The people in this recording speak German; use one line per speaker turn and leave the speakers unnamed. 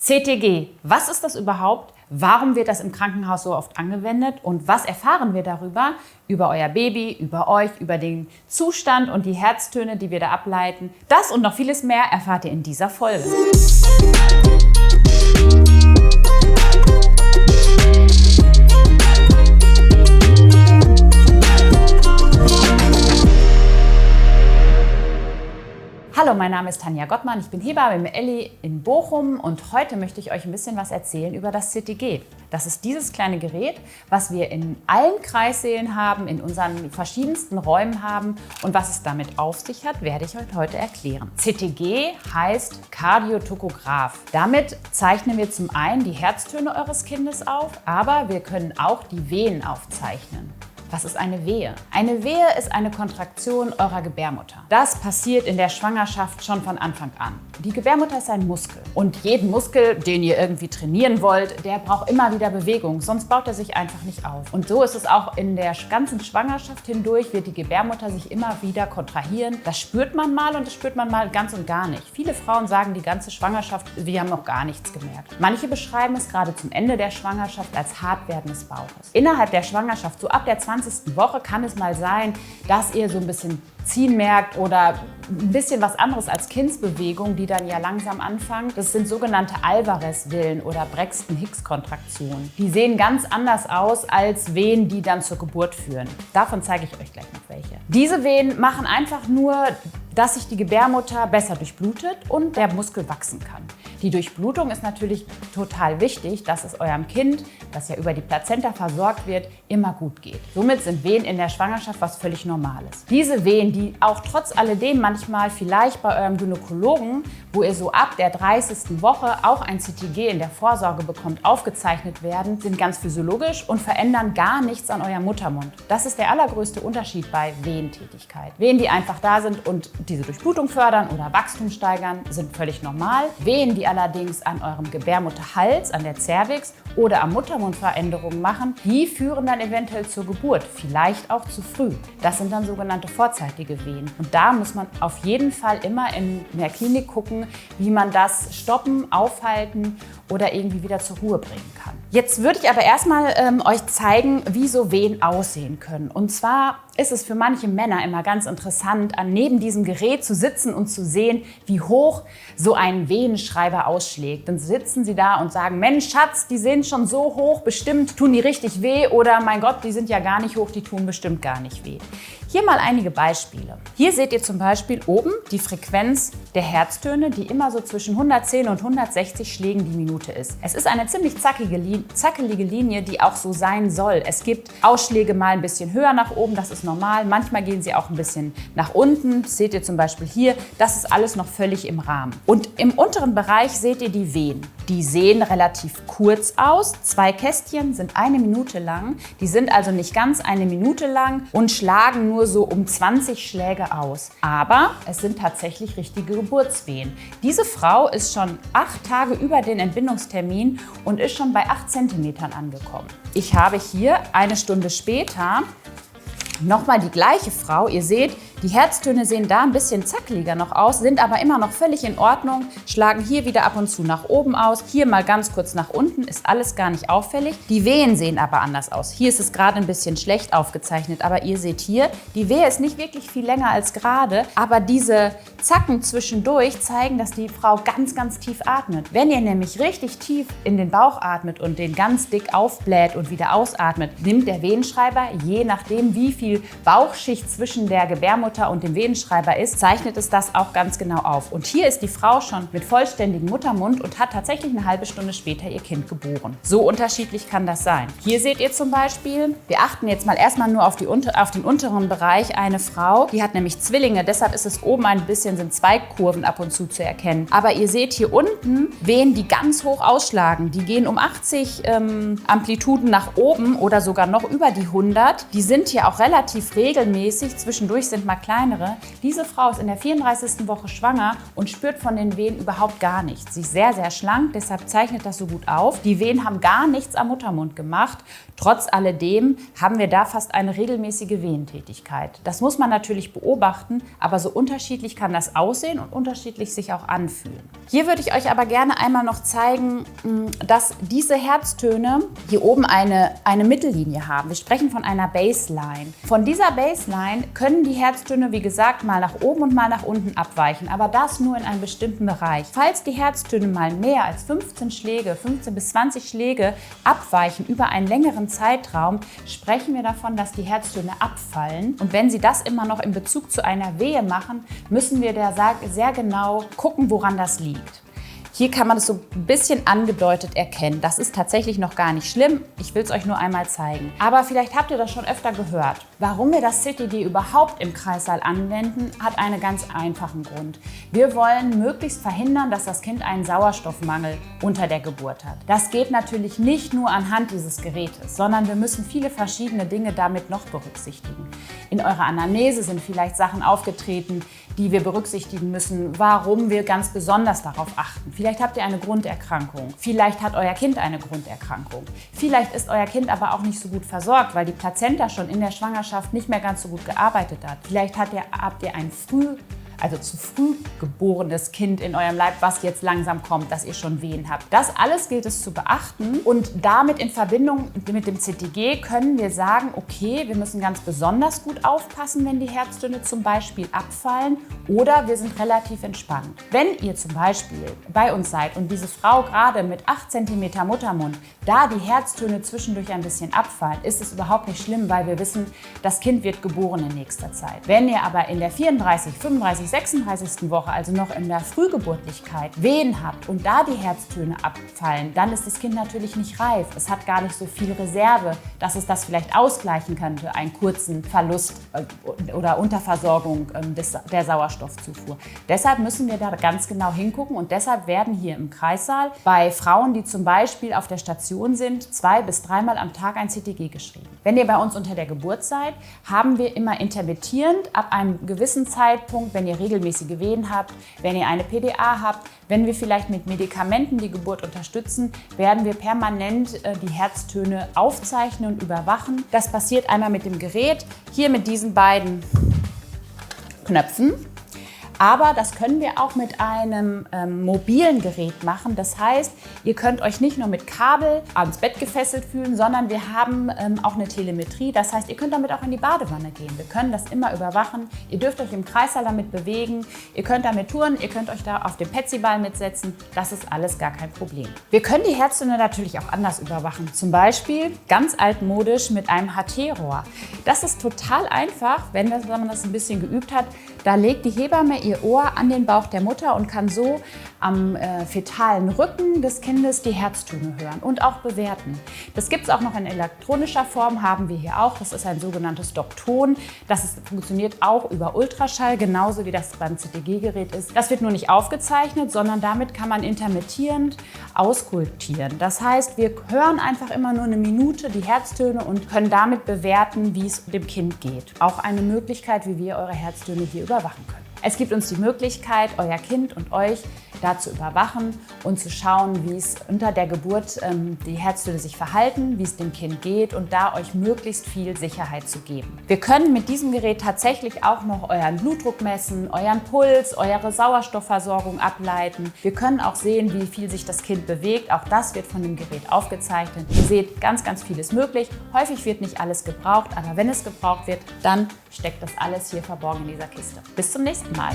CTG, was ist das überhaupt? Warum wird das im Krankenhaus so oft angewendet? Und was erfahren wir darüber? Über euer Baby, über euch, über den Zustand und die Herztöne, die wir da ableiten. Das und noch vieles mehr erfahrt ihr in dieser Folge. Hallo, mein Name ist Tanja Gottmann, ich bin Hebamme mit Elli in Bochum und heute möchte ich euch ein bisschen was erzählen über das CTG. Das ist dieses kleine Gerät, was wir in allen Kreissälen haben, in unseren verschiedensten Räumen haben und was es damit auf sich hat, werde ich euch heute erklären. CTG heißt Kardiotokograph. Damit zeichnen wir zum einen die Herztöne eures Kindes auf, aber wir können auch die Wehen aufzeichnen. Was ist eine Wehe? Eine Wehe ist eine Kontraktion eurer Gebärmutter. Das passiert in der Schwangerschaft schon von Anfang an. Die Gebärmutter ist ein Muskel und jeden Muskel, den ihr irgendwie trainieren wollt, der braucht immer wieder Bewegung, sonst baut er sich einfach nicht auf. Und so ist es auch in der ganzen Schwangerschaft hindurch, wird die Gebärmutter sich immer wieder kontrahieren. Das spürt man mal und das spürt man mal ganz und gar nicht. Viele Frauen sagen die ganze Schwangerschaft, wir haben noch gar nichts gemerkt. Manche beschreiben es gerade zum Ende der Schwangerschaft als Hartwerden des Bauches. Innerhalb der Schwangerschaft, so ab der 20. Woche kann es mal sein, dass ihr so ein bisschen Ziehen merkt oder ein bisschen was anderes als Kindsbewegung, die dann ja langsam anfangen. Das sind sogenannte Alvarez-Villen oder Braxton-Hicks-Kontraktionen. Die sehen ganz anders aus als Wehen, die dann zur Geburt führen. Davon zeige ich euch gleich noch welche. Diese Wehen machen einfach nur, dass sich die Gebärmutter besser durchblutet und der Muskel wachsen kann. Die Durchblutung ist natürlich total wichtig, dass es eurem Kind, das ja über die Plazenta versorgt wird, immer gut geht. Somit sind Wehen in der Schwangerschaft was völlig Normales. Diese Wehen, die auch trotz alledem manchmal vielleicht bei eurem Gynäkologen, wo ihr so ab der 30. Woche auch ein CTG in der Vorsorge bekommt, aufgezeichnet werden, sind ganz physiologisch und verändern gar nichts an eurem Muttermund. Das ist der allergrößte Unterschied bei Wehentätigkeit. Wehen, die einfach da sind und diese Durchblutung fördern oder Wachstum steigern, sind völlig normal. Wehen, die allerdings an eurem Gebärmutterhals, an der Cervix oder am Muttermund Veränderungen machen, die führen dann eventuell zur Geburt, vielleicht auch zu früh. Das sind dann sogenannte vorzeitige Wehen. Und da muss man auf jeden Fall immer in der Klinik gucken, wie man das stoppen, aufhalten oder irgendwie wieder zur Ruhe bringen kann. Jetzt würde ich aber erstmal euch zeigen, wie so Wehen aussehen können. Und zwar ist es für manche Männer immer ganz interessant, neben diesem Gerät zu sitzen und zu sehen, wie hoch so ein Wehenschreiber ausschlägt. Dann sitzen sie da und sagen, Mensch, Schatz, die sind schon so hoch, bestimmt tun die richtig weh. Oder mein Gott, die sind ja gar nicht hoch, die tun bestimmt gar nicht weh. Hier mal einige Beispiele. Hier seht ihr zum Beispiel oben die Frequenz der Herztöne, die immer so zwischen 110 und 160 Schlägen die Minute ist. Es ist eine ziemlich zackelige Linie, die auch so sein soll. Es gibt Ausschläge mal ein bisschen höher nach oben, das ist normal. Manchmal gehen sie auch ein bisschen nach unten. Das seht ihr zum Beispiel hier. Das ist alles noch völlig im Rahmen. Und im unteren Bereich seht ihr die Wehen. Die sehen relativ kurz aus. 2 Kästchen sind 1 Minute lang. Die sind also nicht ganz 1 Minute lang und schlagen nur so um 20 Schläge aus. Aber es sind tatsächlich richtige Geburtswehen. Diese Frau ist schon 8 Tage über den Entbindungstermin und ist schon bei 8 Zentimetern angekommen. Ich habe hier 1 Stunde später nochmal die gleiche Frau. Ihr seht, die Herztöne sehen da ein bisschen zackeliger noch aus, sind aber immer noch völlig in Ordnung, schlagen hier wieder ab und zu nach oben aus, hier mal ganz kurz nach unten, ist alles gar nicht auffällig. Die Wehen sehen aber anders aus. Hier ist es gerade ein bisschen schlecht aufgezeichnet, aber ihr seht hier, die Wehe ist nicht wirklich viel länger als gerade, aber diese Zacken zwischendurch zeigen, dass die Frau ganz, ganz tief atmet. Wenn ihr nämlich richtig tief in den Bauch atmet und den ganz dick aufbläht und wieder ausatmet, nimmt der Wehenschreiber, je nachdem wie viel Bauchschicht zwischen der Gebärmutter und dem Wehenschreiber ist, zeichnet es das auch ganz genau auf. Und hier ist die Frau schon mit vollständigem Muttermund und hat tatsächlich eine halbe Stunde später ihr Kind geboren. So unterschiedlich kann das sein. Hier seht ihr zum Beispiel, wir achten jetzt mal erstmal nur auf den unteren Bereich, eine Frau, die hat nämlich Zwillinge, deshalb ist es oben ein bisschen, sind 2 Kurven ab und zu erkennen. Aber ihr seht hier unten Wehen, die ganz hoch ausschlagen. Die gehen um 80 Amplituden nach oben oder sogar noch über die 100. Die sind hier auch relativ regelmäßig. Zwischendurch sind mal verkleinere, diese Frau ist in der 34. Woche schwanger und spürt von den Wehen überhaupt gar nichts. Sie ist sehr, sehr schlank, deshalb zeichnet das so gut auf. Die Wehen haben gar nichts am Muttermund gemacht. Trotz alledem haben wir da fast eine regelmäßige Wehentätigkeit. Das muss man natürlich beobachten, aber so unterschiedlich kann das aussehen und unterschiedlich sich auch anfühlen. Hier würde ich euch aber gerne einmal noch zeigen, dass diese Herztöne hier oben eine Mittellinie haben. Wir sprechen von einer Baseline. Von dieser Baseline können die Herztöne, wie gesagt, mal nach oben und mal nach unten abweichen, aber das nur in einem bestimmten Bereich. Falls die Herztöne mal mehr als 15 bis 20 Schläge abweichen über einen längeren Zeitraum, sprechen wir davon, dass die Herztöne abfallen. Und wenn sie das immer noch in Bezug zu einer Wehe machen, müssen wir da sehr genau gucken, woran das liegt. Hier kann man es so ein bisschen angedeutet erkennen. Das ist tatsächlich noch gar nicht schlimm. Ich will es euch nur einmal zeigen. Aber vielleicht habt ihr das schon öfter gehört. Warum wir das CTG überhaupt im Kreissaal anwenden, hat einen ganz einfachen Grund. Wir wollen möglichst verhindern, dass das Kind einen Sauerstoffmangel unter der Geburt hat. Das geht natürlich nicht nur anhand dieses Gerätes, sondern wir müssen viele verschiedene Dinge damit noch berücksichtigen. In eurer Anamnese sind vielleicht Sachen aufgetreten, die wir berücksichtigen müssen, warum wir ganz besonders darauf achten. Vielleicht habt ihr eine Grunderkrankung, vielleicht hat euer Kind eine Grunderkrankung. Vielleicht ist euer Kind aber auch nicht so gut versorgt, weil die Plazenta schon in der Schwangerschaft nicht mehr ganz so gut gearbeitet hat. Vielleicht habt ihr ein zu früh geborenes Kind in eurem Leib, was jetzt langsam kommt, dass ihr schon Wehen habt. Das alles gilt es zu beachten und damit in Verbindung mit dem CTG können wir sagen, okay, wir müssen ganz besonders gut aufpassen, wenn die Herztöne zum Beispiel abfallen oder wir sind relativ entspannt. Wenn ihr zum Beispiel bei uns seid und diese Frau gerade mit 8 cm Muttermund, da die Herztöne zwischendurch ein bisschen abfallen, ist es überhaupt nicht schlimm, weil wir wissen, das Kind wird geboren in nächster Zeit. Wenn ihr aber in der 34, 35, 36. Woche, also noch in der Frühgeburtlichkeit, Wehen habt und da die Herztöne abfallen, dann ist das Kind natürlich nicht reif. Es hat gar nicht so viel Reserve, dass es das vielleicht ausgleichen könnte, einen kurzen Verlust oder Unterversorgung der Sauerstoffzufuhr. Deshalb müssen wir da ganz genau hingucken und deshalb werden hier im Kreissaal bei Frauen, die zum Beispiel auf der Station sind, 2- bis 3-mal am Tag ein CTG geschrieben. Wenn ihr bei uns unter der Geburt seid, haben wir immer intermittierend ab einem gewissen Zeitpunkt, wenn ihr regelmäßige Wehen habt, wenn ihr eine PDA habt, wenn wir vielleicht mit Medikamenten die Geburt unterstützen, werden wir permanent die Herztöne aufzeichnen und überwachen. Das passiert einmal mit dem Gerät, hier mit diesen beiden Knöpfen. Aber das können wir auch mit einem mobilen Gerät machen. Das heißt, ihr könnt euch nicht nur mit Kabel ans Bett gefesselt fühlen, sondern wir haben auch eine Telemetrie. Das heißt, ihr könnt damit auch in die Badewanne gehen. Wir können das immer überwachen. Ihr dürft euch im Kreissaal damit bewegen. Ihr könnt damit touren. Ihr könnt euch da auf den Petsyball mitsetzen. Das ist alles gar kein Problem. Wir können die Herztöne natürlich auch anders überwachen. Zum Beispiel ganz altmodisch mit einem HT-Rohr. Das ist total einfach, wenn man das ein bisschen geübt hat. Da legt die Hebamme ihr Ohr an den Bauch der Mutter und kann so am fetalen Rücken des Kindes die Herztöne hören und auch bewerten. Das gibt es auch noch in elektronischer Form, haben wir hier auch. Das ist ein sogenanntes Dokton. Funktioniert auch über Ultraschall, genauso wie das beim CTG-Gerät ist. Das wird nur nicht aufgezeichnet, sondern damit kann man intermittierend auskultieren. Das heißt, wir hören einfach immer nur eine Minute die Herztöne und können damit bewerten, wie es dem Kind geht. Auch eine Möglichkeit, wie wir eure Herztöne hier überwachen können. Es gibt uns die Möglichkeit, euer Kind und euch da zu überwachen und zu schauen, wie es unter der Geburt die Herztöne sich verhalten, wie es dem Kind geht und da euch möglichst viel Sicherheit zu geben. Wir können mit diesem Gerät tatsächlich auch noch euren Blutdruck messen, euren Puls, eure Sauerstoffversorgung ableiten. Wir können auch sehen, wie viel sich das Kind bewegt. Auch das wird von dem Gerät aufgezeichnet. Ihr seht, ganz, ganz vieles möglich. Häufig wird nicht alles gebraucht, aber wenn es gebraucht wird, dann steckt das alles hier verborgen in dieser Kiste. Bis zum nächsten Mal.